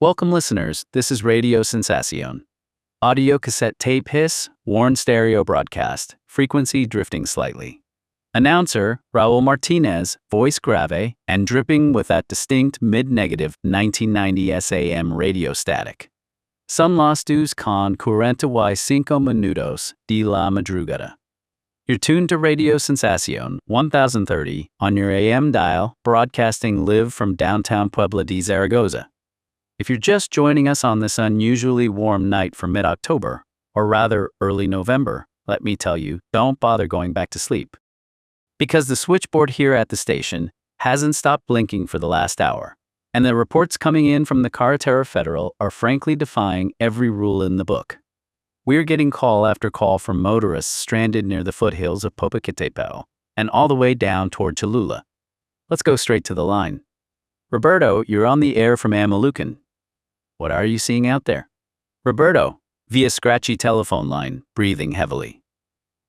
Welcome listeners, this is Radio Sensacion. Audio cassette tape hiss, worn stereo broadcast, frequency drifting slightly. Announcer, Raul Martinez, voice grave, and dripping with that distinct mid-negative 1990 SAM radio static. Son las dos con 45 minutos de la madrugada. You're tuned to Radio Sensacion 1030 on your AM dial, broadcasting live from downtown Puebla de Zaragoza. If you're just joining us on this unusually warm night for mid-October, or rather early November, let me tell you, don't bother going back to sleep. Because the switchboard here at the station hasn't stopped blinking for the last hour, and the reports coming in from the Carretera Federal are frankly defying every rule in the book. We're getting call after call from motorists stranded near the foothills of Popocatépetl and all the way down toward Cholula. Let's go straight to the line. Roberto, you're on the air from Amalucan. What are you seeing out there? Roberto, via scratchy telephone line, breathing heavily.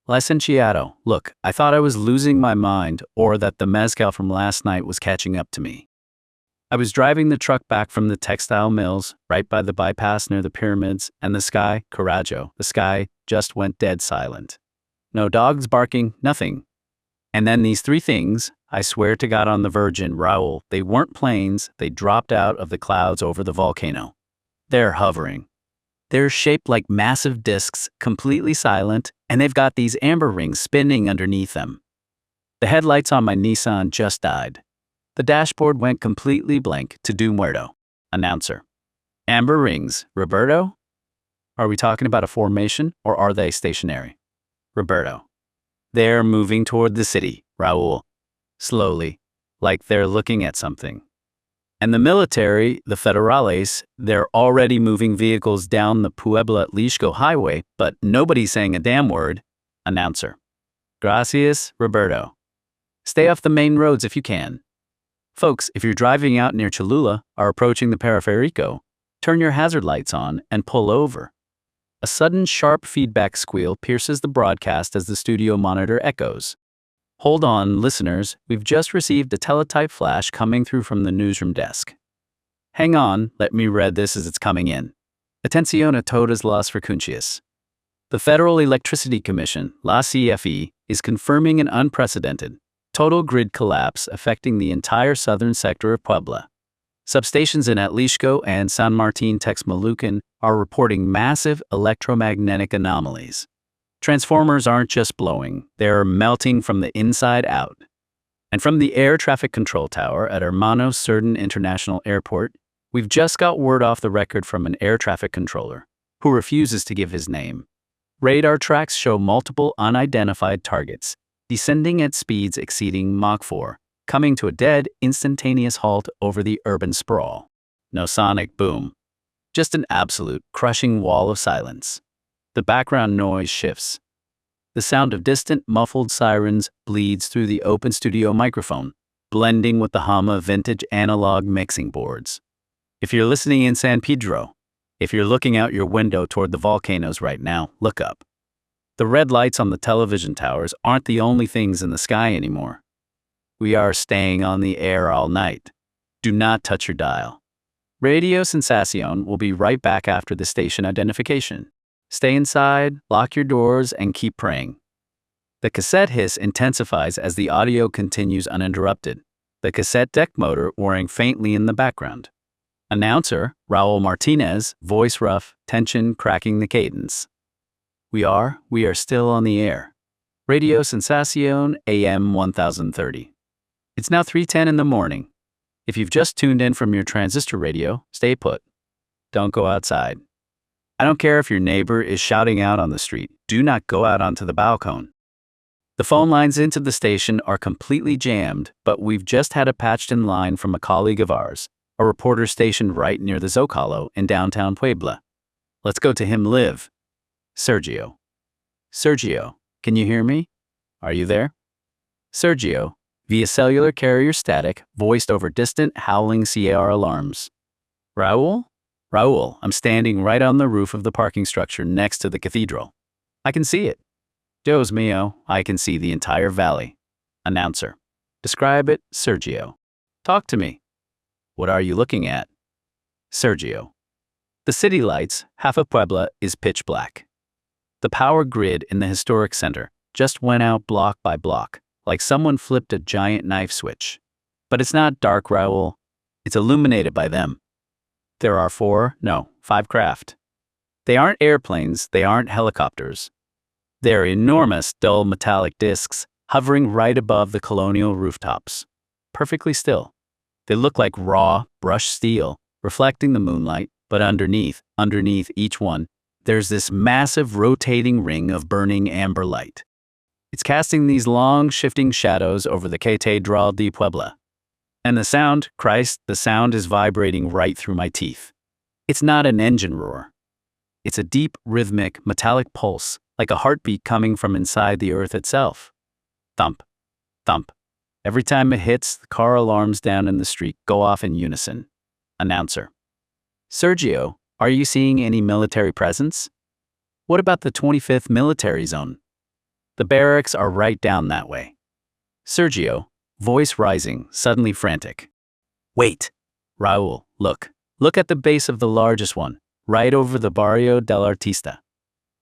Licenciado, look, I thought I was losing my mind or that the mezcal from last night was catching up to me. I was driving the truck back from the textile mills, right by the bypass near the pyramids, and the sky, Carajo, the sky just went dead silent. No dogs barking, nothing. And then these three things, I swear to God on the Virgin, Raul, they weren't planes, they dropped out of the clouds over the volcano. They're hovering. They're shaped like massive discs, completely silent, and they've got these amber rings spinning underneath them. The headlights on my Nissan just died. The dashboard went completely blank to do muerto. Announcer. Amber rings, Roberto? Are we talking about a formation, or are they stationary? Roberto. They're moving toward the city, Raul. Slowly, like they're looking at something. And the military, the federales, they're already moving vehicles down the Puebla Flap highway, but nobody's saying a damn word. Announcer. Gracias, Roberto. Stay off the main roads if you can. Folks, if you're driving out near Cholula or approaching the Periférico, turn your hazard lights on and pull over. A sudden sharp feedback squeal pierces the broadcast as the studio monitor echoes. Hold on, listeners, we've just received a teletype flash coming through from the newsroom desk. Hang on, let me read this as it's coming in. Atención a todas las frecuencias. The Federal Electricity Commission, la CFE, is confirming an unprecedented, total grid collapse affecting the entire southern sector of Puebla. Substations in Atlixco and San Martin Texmelucan are reporting massive electromagnetic anomalies. Transformers aren't just blowing, they're melting from the inside out. And from the air traffic control tower at Hermano Cerdán International Airport, we've just got word off the record from an air traffic controller, who refuses to give his name. Radar tracks show multiple unidentified targets, descending at speeds exceeding Mach 4, coming to a dead, instantaneous halt over the urban sprawl. No sonic boom. Just an absolute, crushing wall of silence. The background noise shifts. The sound of distant, muffled sirens bleeds through the open studio microphone, blending with the hum of vintage analog mixing boards. If you're listening in San Pedro, if you're looking out your window toward the volcanoes right now, look up. The red lights on the television towers aren't the only things in the sky anymore. We are staying on the air all night. Do not touch your dial. Radio Sensacion will be right back after the station identification. Stay inside, lock your doors, and keep praying. The cassette hiss intensifies as the audio continues uninterrupted, the cassette deck motor whirring faintly in the background. Announcer, Raul Martinez, voice rough, tension cracking the cadence. We are still on the air. Radio Sensacion, AM 1030. It's now 3:10 in the morning. If you've just tuned in from your transistor radio, stay put. Don't go outside. I don't care if your neighbor is shouting out on the street, do not go out onto the balcony. The phone lines into the station are completely jammed, but we've just had a patched-in line from a colleague of ours, a reporter stationed right near the Zocalo in downtown Puebla. Let's go to him live. Sergio. Sergio, can you hear me? Are you there? Sergio, via cellular carrier static, voiced over distant, howling CAR alarms. Raul? Raul, I'm standing right on the roof of the parking structure next to the cathedral. I can see it. Dios mío, I can see the entire valley. Announcer. Describe it, Sergio. Talk to me. What are you looking at? Sergio. The city lights, half of Puebla, is pitch black. The power grid in the historic center just went out block by block, like someone flipped a giant knife switch. But it's not dark, Raul. It's illuminated by them. There are 5 craft. They aren't airplanes, they aren't helicopters. They're enormous, dull metallic discs hovering right above the colonial rooftops. Perfectly still. They look like raw, brushed steel, reflecting the moonlight, but underneath each one, there's this massive rotating ring of burning amber light. It's casting these long, shifting shadows over the Catedral de Puebla. And the sound, Christ, the sound is vibrating right through my teeth. It's not an engine roar. It's a deep, rhythmic, metallic pulse, like a heartbeat coming from inside the earth itself. Thump, thump. Every time it hits, the car alarms down in the street go off in unison. Announcer. Sergio, are you seeing any military presence? What about the 25th military zone? The barracks are right down that way. Sergio, voice rising, suddenly frantic. Wait. Raul, look. Look at the base of the largest one, right over the Barrio del Artista.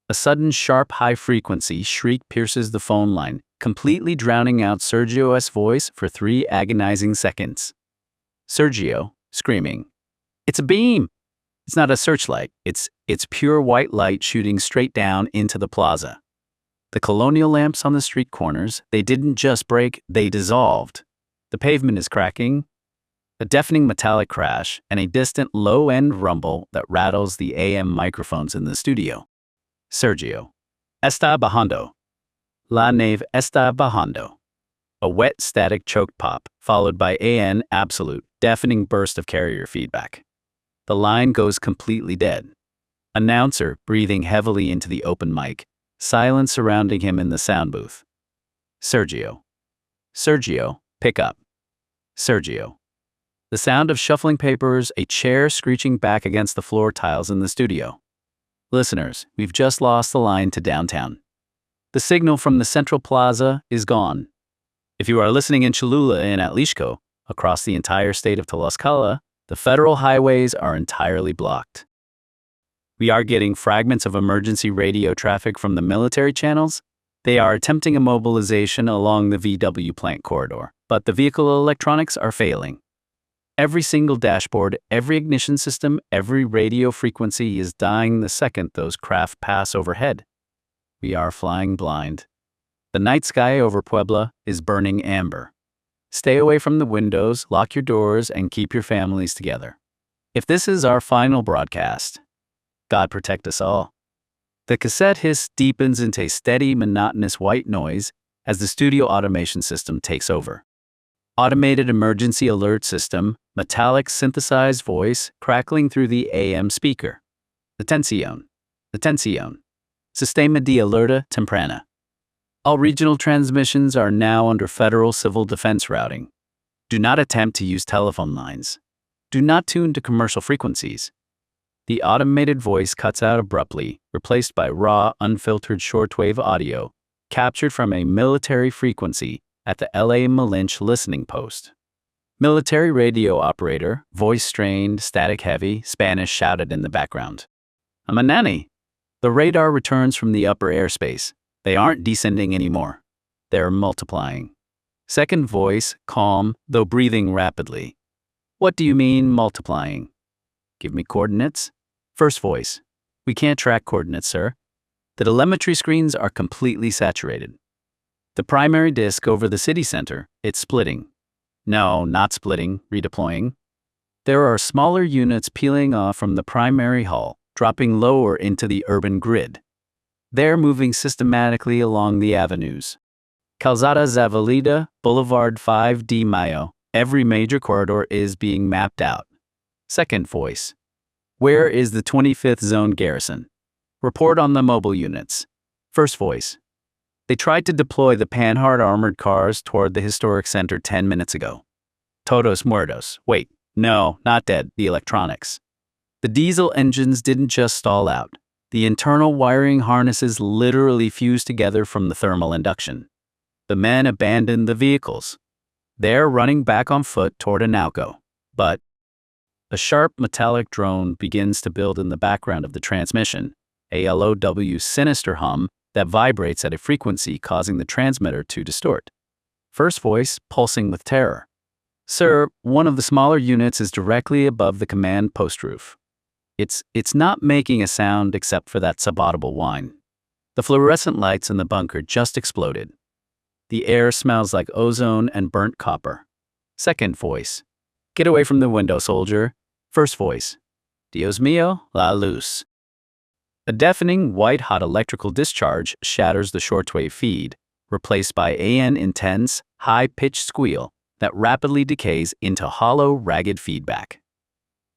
A sudden sharp high-frequency shriek pierces the phone line, completely drowning out Sergio's voice for 3 agonizing seconds. Sergio, screaming. It's a beam! It's not a searchlight, it's pure white light shooting straight down into the plaza. The colonial lamps on the street corners, they didn't just break, they dissolved. The pavement is cracking. A deafening metallic crash and a distant low-end rumble that rattles the AM microphones in the studio. Sergio. Está bajando. La nave está bajando. A wet, static choked pop, followed by an absolute, deafening burst of carrier feedback. The line goes completely dead. Announcer breathing heavily into the open mic, silence surrounding him in the sound booth. Sergio. Sergio, pick up. Sergio. The sound of shuffling papers, a chair screeching back against the floor tiles in the studio. Listeners, we've just lost the line to downtown. The signal from the central plaza is gone. If you are listening in Cholula and Atlixco, across the entire state of Tlaxcala, the federal highways are entirely blocked. We are getting fragments of emergency radio traffic from the military channels. They are attempting a mobilization along the VW plant corridor, but the vehicle electronics are failing. Every single dashboard, every ignition system, every radio frequency is dying the second those craft pass overhead. We are flying blind. The night sky over Puebla is burning amber. Stay away from the windows, lock your doors, and keep your families together. If this is our final broadcast, God protect us all. The cassette hiss deepens into a steady, monotonous white noise as the studio automation system takes over. Automated emergency alert system, metallic synthesized voice crackling through the AM speaker. Atención. Sistema de alerta temprana. All regional transmissions are now under federal civil defense routing. Do not attempt to use telephone lines. Do not tune to commercial frequencies. The automated voice cuts out abruptly, replaced by raw, unfiltered shortwave audio, captured from a military frequency at the LA Malinche listening post. Military radio operator, voice strained, static heavy, Spanish shouted in the background. Amanani. The radar returns from the upper airspace. They aren't descending anymore. They're multiplying. Second voice, calm, though breathing rapidly. What do you mean multiplying? Give me coordinates. First voice. We can't track coordinates, sir. The telemetry screens are completely saturated. The primary disk over the city center, it's splitting. No, not splitting, redeploying. There are smaller units peeling off from the primary hull, dropping lower into the urban grid. They're moving systematically along the avenues. Calzada Zavalida, Boulevard 5 de Mayo, every major corridor is being mapped out. Second voice. Where is the 25th Zone garrison? Report on the mobile units. First voice. They tried to deploy the Panhard armored cars toward the historic center 10 minutes ago. Todos muertos. Wait, no, not dead, the electronics. The diesel engines didn't just stall out. The internal wiring harnesses literally fused together from the thermal induction. The men abandoned the vehicles. They're running back on foot toward Anauco. But A sharp metallic drone begins to build in the background of the transmission, a LOW sinister hum that vibrates at a frequency causing the transmitter to distort. First voice, pulsing with terror. Sir, one of the smaller units is directly above the command post roof. It's not making a sound except for that subaudible whine. The fluorescent lights in the bunker just exploded. The air smells like ozone and burnt copper. Second voice. Get away from the window, soldier. First voice. Dios mío, la luz. A deafening, white-hot electrical discharge shatters the shortwave feed, replaced by an intense, high-pitched squeal that rapidly decays into hollow, ragged feedback.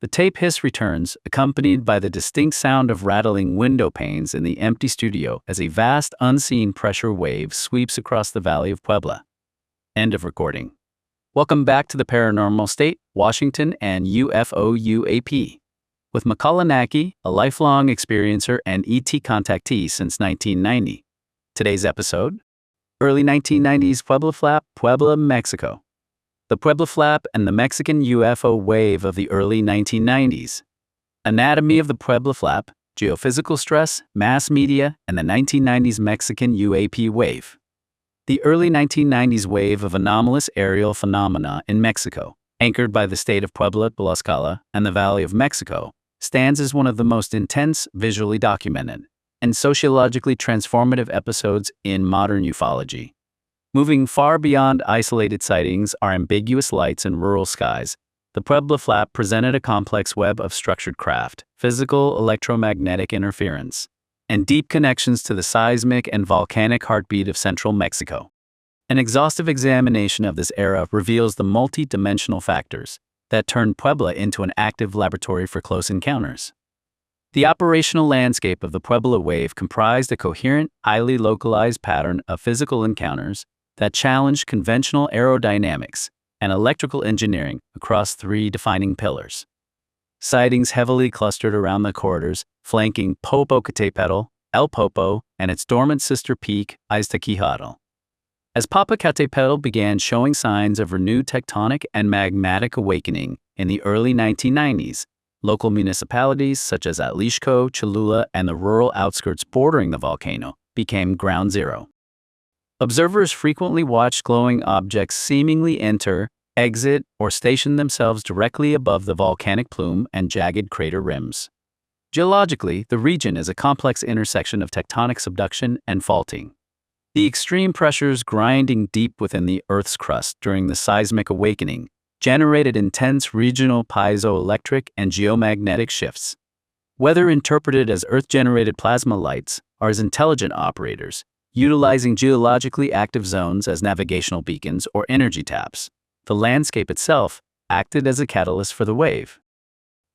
The tape hiss returns, accompanied by the distinct sound of rattling window panes in the empty studio as a vast, unseen pressure wave sweeps across the valley of Puebla. End of recording. Welcome back to the Paranormal State, Washington, and UFO UAP. With Makāula Nakae, a lifelong experiencer and ET contactee since 1990. Today's episode? Early 1990s Puebla Flap, Puebla, Mexico. The Puebla Flap and the Mexican UFO Wave of the early 1990s. Anatomy of the Puebla Flap, geophysical stress, mass media, and the 1990s Mexican UAP Wave. The early 1990s wave of anomalous aerial phenomena in Mexico, anchored by the state of Puebla, Tlaxcala, and the Valley of Mexico, stands as one of the most intense, visually documented, and sociologically transformative episodes in modern ufology. Moving far beyond isolated sightings or ambiguous lights in rural skies, the Puebla Flap presented a complex web of structured craft, physical electromagnetic interference, and deep connections to the seismic and volcanic heartbeat of central Mexico. An exhaustive examination of this era reveals the multi-dimensional factors that turned Puebla into an active laboratory for close encounters. The operational landscape of the Puebla Wave comprised a coherent, highly localized pattern of physical encounters that challenged conventional aerodynamics and electrical engineering across three defining pillars. Sightings heavily clustered around the corridors, flanking Popocatépetl, El Popo, and its dormant sister peak, Iztaccíhuatl. As Popocatépetl began showing signs of renewed tectonic and magmatic awakening in the early 1990s, local municipalities such as Atlixco, Cholula, and the rural outskirts bordering the volcano became ground zero. Observers frequently watched glowing objects seemingly enter, exit, or station themselves directly above the volcanic plume and jagged crater rims. Geologically, the region is a complex intersection of tectonic subduction and faulting. The extreme pressures grinding deep within the Earth's crust during the seismic awakening generated intense regional piezoelectric and geomagnetic shifts. Whether interpreted as Earth-generated plasma lights or as intelligent operators, utilizing geologically active zones as navigational beacons or energy taps, the landscape itself acted as a catalyst for the wave.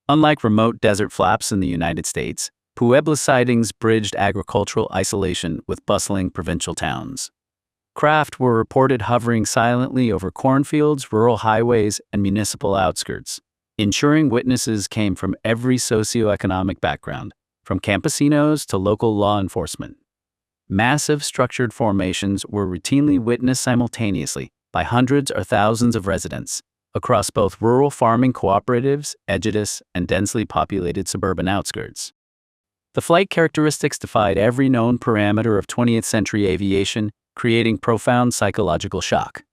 Unlike remote desert flaps in the United States, Puebla sightings bridged agricultural isolation with bustling provincial towns. Craft were reported hovering silently over cornfields, rural highways, and municipal outskirts, ensuring witnesses came from every socioeconomic background, from campesinos to local law enforcement. Massive structured formations were routinely witnessed simultaneously by hundreds or thousands of residents across both rural farming cooperatives, ejidos, and densely populated suburban outskirts. The flight characteristics defied every known parameter of 20th century aviation, creating profound psychological shock.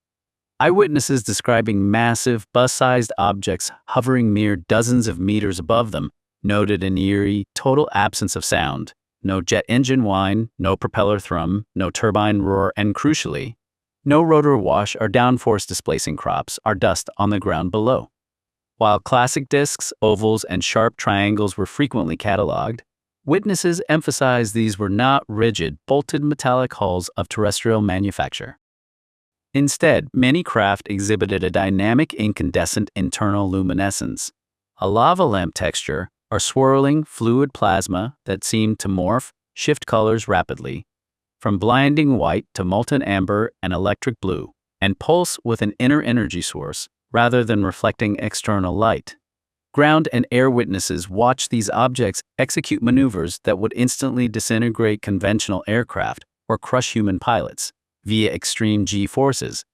Eyewitnesses describing massive, bus-sized objects hovering mere dozens of meters above them noted an eerie, total absence of sound. No jet engine whine, no propeller thrum, no turbine roar, and crucially, no rotor wash or downforce displacing crops or dust on the ground below. While classic discs, ovals, and sharp triangles were frequently cataloged, witnesses emphasized these were not rigid, bolted metallic hulls of terrestrial manufacture. Instead, many craft exhibited a dynamic incandescent internal luminescence, a lava lamp texture, or swirling fluid plasma that seemed to morph, shift colors rapidly, from blinding white to molten amber and electric blue, and pulse with an inner energy source rather than reflecting external light. Ground and air witnesses watched these objects execute maneuvers that would instantly disintegrate conventional aircraft or crush human pilots via extreme G forces,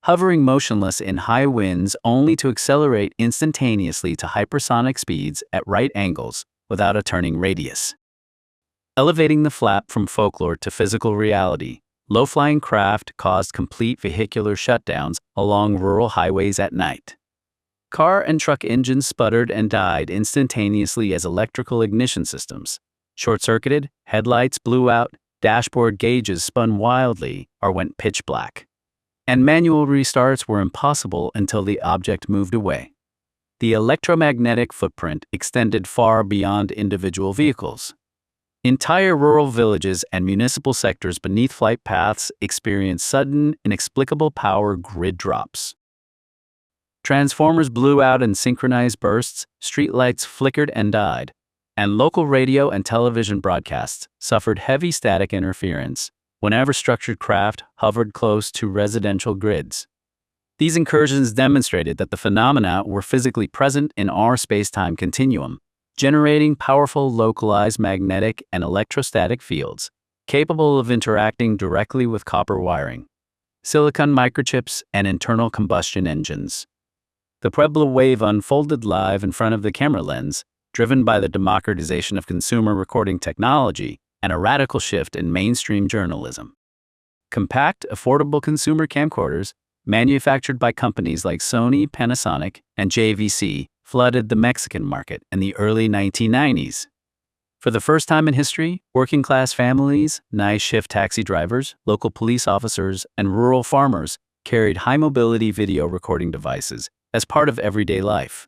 hovering motionless in high winds only to accelerate instantaneously to hypersonic speeds at right angles without a turning radius. Elevating the flap from folklore to physical reality, low-flying craft caused complete vehicular shutdowns along rural highways at night. Car and truck engines sputtered and died instantaneously as electrical ignition systems short-circuited, headlights blew out, dashboard gauges spun wildly or went pitch black. And manual restarts were impossible until the object moved away. The electromagnetic footprint extended far beyond individual vehicles. Entire rural villages and municipal sectors beneath flight paths experienced sudden, inexplicable power grid drops. Transformers blew out in synchronized bursts, streetlights flickered and died, and local radio and television broadcasts suffered heavy static interference whenever structured craft hovered close to residential grids. These incursions demonstrated that the phenomena were physically present in our space-time continuum, generating powerful localized magnetic and electrostatic fields, capable of interacting directly with copper wiring, silicon microchips, and internal combustion engines. The Puebla Wave unfolded live in front of the camera lens, driven by the democratization of consumer recording technology and a radical shift in mainstream journalism. Compact, affordable consumer camcorders, manufactured by companies like Sony, Panasonic, and JVC, flooded the Mexican market in the early 1990s. For the first time in history, working-class families, night-shift taxi drivers, local police officers, and rural farmers carried high-mobility video recording devices as part of everyday life.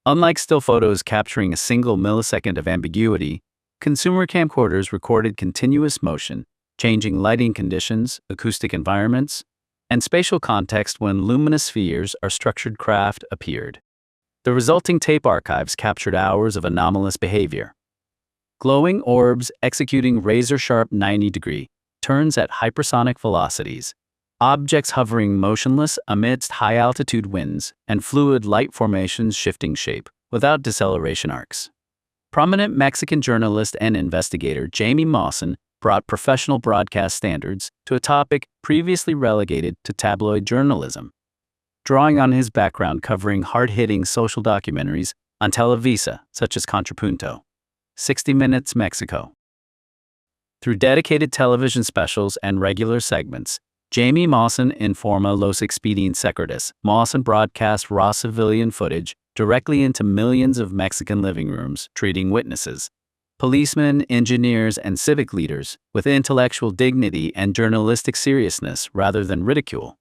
Unlike still photos capturing a single millisecond of ambiguity, consumer camcorders recorded continuous motion, changing lighting conditions, acoustic environments, and spatial context when luminous spheres or structured craft appeared. The resulting tape archives captured hours of anomalous behavior. Glowing orbs executing razor-sharp 90-degree turns at hypersonic velocities, objects hovering motionless amidst high-altitude winds, and fluid light formations shifting shape without deceleration arcs. Prominent Mexican journalist and investigator Jaime Maussan brought professional broadcast standards to a topic previously relegated to tabloid journalism. Drawing on his background covering hard-hitting social documentaries on Televisa, such as Contrapunto, 60 Minutes Mexico. Through dedicated television specials and regular segments, Jaime Maussan in Forma Los Expedientes Secretos, Maussan broadcast raw civilian footage directly into millions of Mexican living rooms, treating witnesses, policemen, engineers, and civic leaders with intellectual dignity and journalistic seriousness rather than ridicule.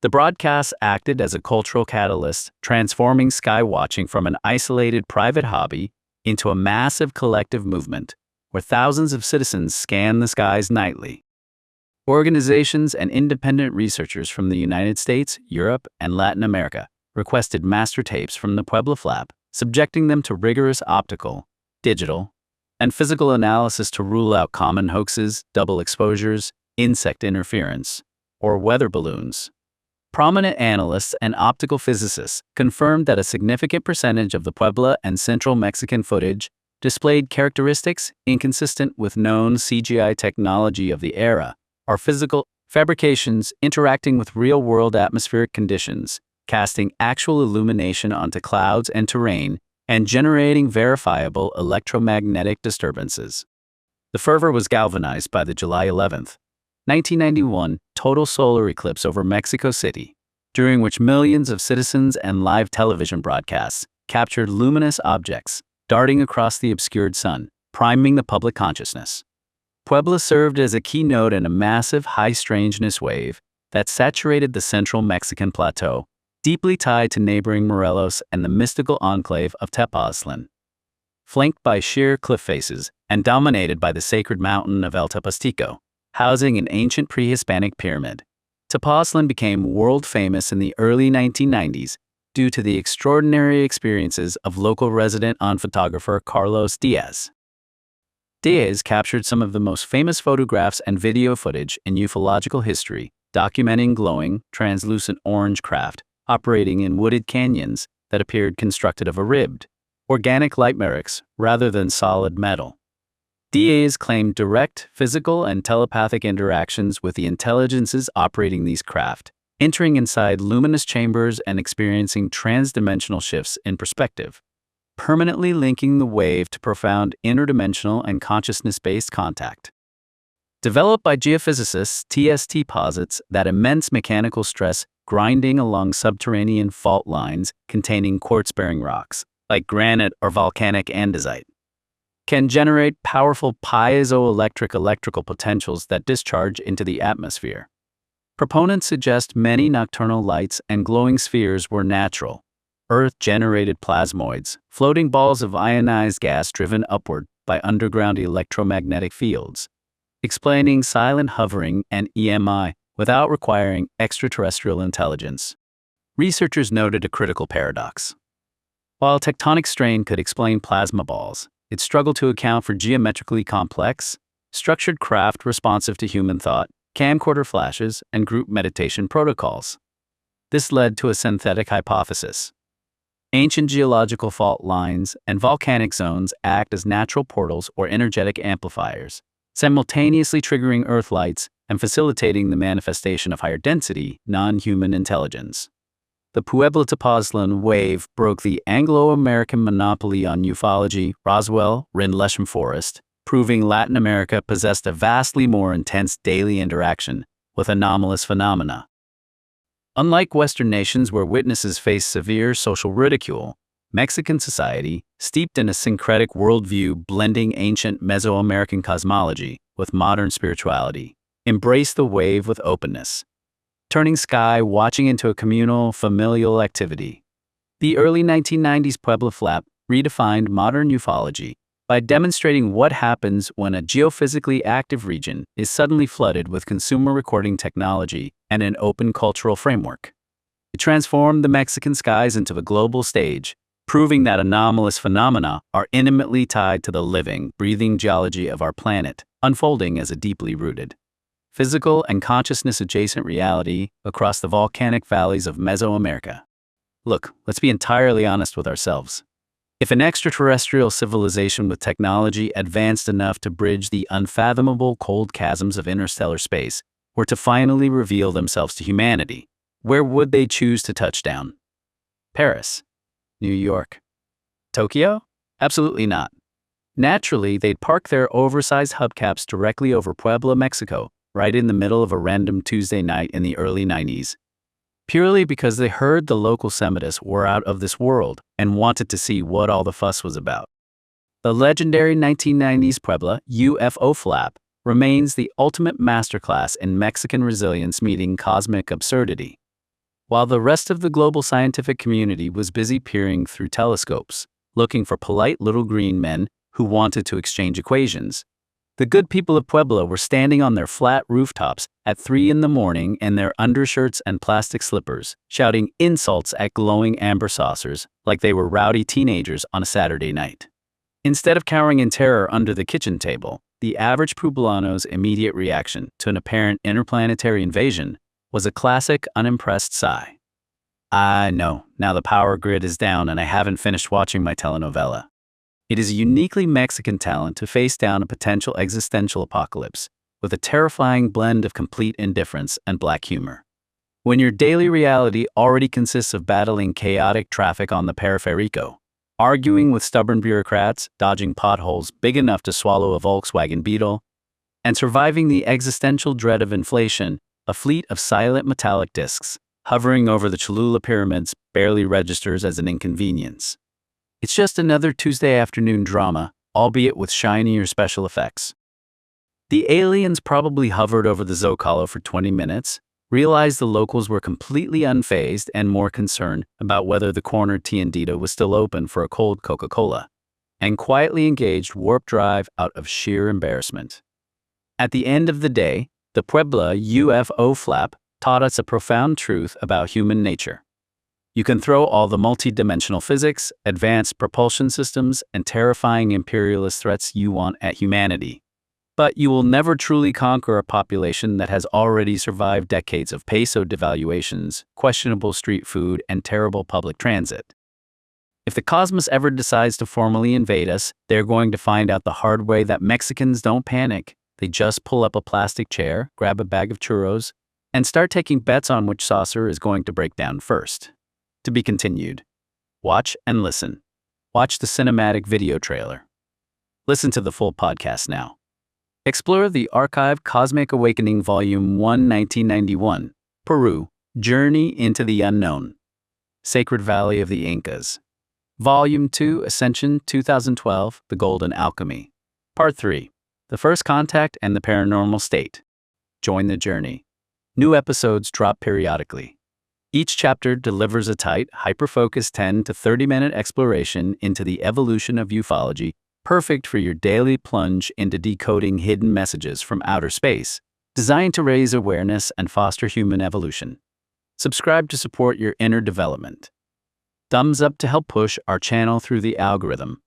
The broadcasts acted as a cultural catalyst, transforming skywatching from an isolated private hobby into a massive collective movement, where thousands of citizens scan the skies nightly. Organizations and independent researchers from the United States, Europe, and Latin America requested master tapes from the Puebla Flap, subjecting them to rigorous optical, digital, and physical analysis to rule out common hoaxes, double exposures, insect interference, or weather balloons. Prominent analysts and optical physicists confirmed that a significant percentage of the Puebla and central Mexican footage displayed characteristics inconsistent with known CGI technology of the era, or physical fabrications interacting with real-world atmospheric conditions, casting actual illumination onto clouds and terrain, and generating verifiable electromagnetic disturbances. The fervor was galvanized by the July 11, 1991 total solar eclipse over Mexico City, during which millions of citizens and live television broadcasts captured luminous objects darting across the obscured sun, priming the public consciousness. Puebla served as a keynote in a massive high-strangeness wave that saturated the central Mexican plateau, deeply tied to neighboring Morelos and the mystical enclave of Tepoztlan. Flanked by sheer cliff faces and dominated by the sacred mountain of El Tepostico, housing an ancient pre-Hispanic pyramid, Tepoztlan became world-famous in the early 1990s due to the extraordinary experiences of local resident and photographer Carlos Diaz. Diaz captured some of the most famous photographs and video footage in ufological history, documenting glowing, translucent orange craft operating in wooded canyons that appeared constructed of a ribbed, organic light mercs rather than solid metal. Diaz claimed direct physical and telepathic interactions with the intelligences operating these craft, entering inside luminous chambers and experiencing transdimensional shifts in perspective, permanently linking the wave to profound interdimensional and consciousness-based contact. Developed by geophysicists, TST posits that immense mechanical stress grinding along subterranean fault lines containing quartz-bearing rocks, like granite or volcanic andesite, can generate powerful piezoelectric electrical potentials that discharge into the atmosphere. Proponents suggest many nocturnal lights and glowing spheres were natural, Earth-generated plasmoids, floating balls of ionized gas driven upward by underground electromagnetic fields, explaining silent hovering and EMI without requiring extraterrestrial intelligence. Researchers noted a critical paradox. While tectonic strain could explain plasma balls, it struggled to account for geometrically complex, structured craft responsive to human thought, camcorder flashes, and group meditation protocols. This led to a synthetic hypothesis. Ancient geological fault lines and volcanic zones act as natural portals or energetic amplifiers, simultaneously triggering Earth lights and facilitating the manifestation of higher density, non-human intelligence. The Puebla Flap wave broke the Anglo-American monopoly on ufology, Roswell, Rendlesham Forest, proving Latin America possessed a vastly more intense daily interaction with anomalous phenomena. Unlike Western nations where witnesses face severe social ridicule, Mexican society, steeped in a syncretic worldview blending ancient Mesoamerican cosmology with modern spirituality, embraced the wave with openness, turning sky watching into a communal, familial activity. The early 1990s Puebla Flap redefined modern ufology by demonstrating what happens when a geophysically active region is suddenly flooded with consumer recording technology and an open cultural framework. It transformed the Mexican skies into a global stage, proving that anomalous phenomena are intimately tied to the living, breathing geology of our planet, unfolding as a deeply rooted physical and consciousness-adjacent reality across the volcanic valleys of Mesoamerica. Look, let's be entirely honest with ourselves. If an extraterrestrial civilization with technology advanced enough to bridge the unfathomable cold chasms of interstellar space were to finally reveal themselves to humanity, where would they choose to touch down? Paris? New York? Tokyo? Absolutely not. Naturally, they'd park their oversized hubcaps directly over Puebla, Mexico, right in the middle of a random Tuesday night in the early 90s. Purely because they heard the local Semitists were out of this world and wanted to see what all the fuss was about. The legendary 1990s Puebla UFO Flap remains the ultimate masterclass in Mexican resilience meeting cosmic absurdity. While the rest of the global scientific community was busy peering through telescopes, looking for polite little green men who wanted to exchange equations, the good people of Puebla were standing on their flat rooftops at 3 in the morning in their undershirts and plastic slippers, shouting insults at glowing amber saucers like they were rowdy teenagers on a Saturday night. Instead of cowering in terror under the kitchen table, the average Pueblano's immediate reaction to an apparent interplanetary invasion was a classic unimpressed sigh. I know, now the power grid is down and I haven't finished watching my telenovela. It is a uniquely Mexican talent to face down a potential existential apocalypse with a terrifying blend of complete indifference and black humor. When your daily reality already consists of battling chaotic traffic on the Periférico, arguing with stubborn bureaucrats, dodging potholes big enough to swallow a Volkswagen Beetle, and surviving the existential dread of inflation, a fleet of silent metallic discs hovering over the Cholula pyramids barely registers as an inconvenience. It's just another Tuesday afternoon drama, albeit with shinier special effects. The aliens probably hovered over the Zocalo for 20 minutes, realized the locals were completely unfazed and more concerned about whether the corner Tiendita was still open for a cold Coca-Cola, and quietly engaged warp drive out of sheer embarrassment. At the end of the day, the Puebla UFO Flap taught us a profound truth about human nature. You can throw all the multi-dimensional physics, advanced propulsion systems, and terrifying imperialist threats you want at humanity, but you will never truly conquer a population that has already survived decades of peso devaluations, questionable street food, and terrible public transit. If the cosmos ever decides to formally invade us, they're going to find out the hard way that Mexicans don't panic. They just pull up a plastic chair, grab a bag of churros, and start taking bets on which saucer is going to break down first. To be continued. Watch and listen. Watch the cinematic video trailer. Listen to the full podcast now. Explore the archive Cosmic Awakening Volume 1, 1991, Peru, Journey into the Unknown. Sacred Valley of the Incas. Volume 2, Ascension 2012, The Golden Alchemy. Part 3, The First Contact and the Paranormal State. Join the journey. New episodes drop periodically. Each chapter delivers a tight, hyper-focused 10 to 30-minute exploration into the evolution of ufology, perfect for your daily plunge into decoding hidden messages from outer space, designed to raise awareness and foster human evolution. Subscribe to support your inner development. Thumbs up to help push our channel through the algorithm.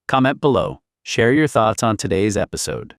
Comment below. Share your thoughts on today's episode.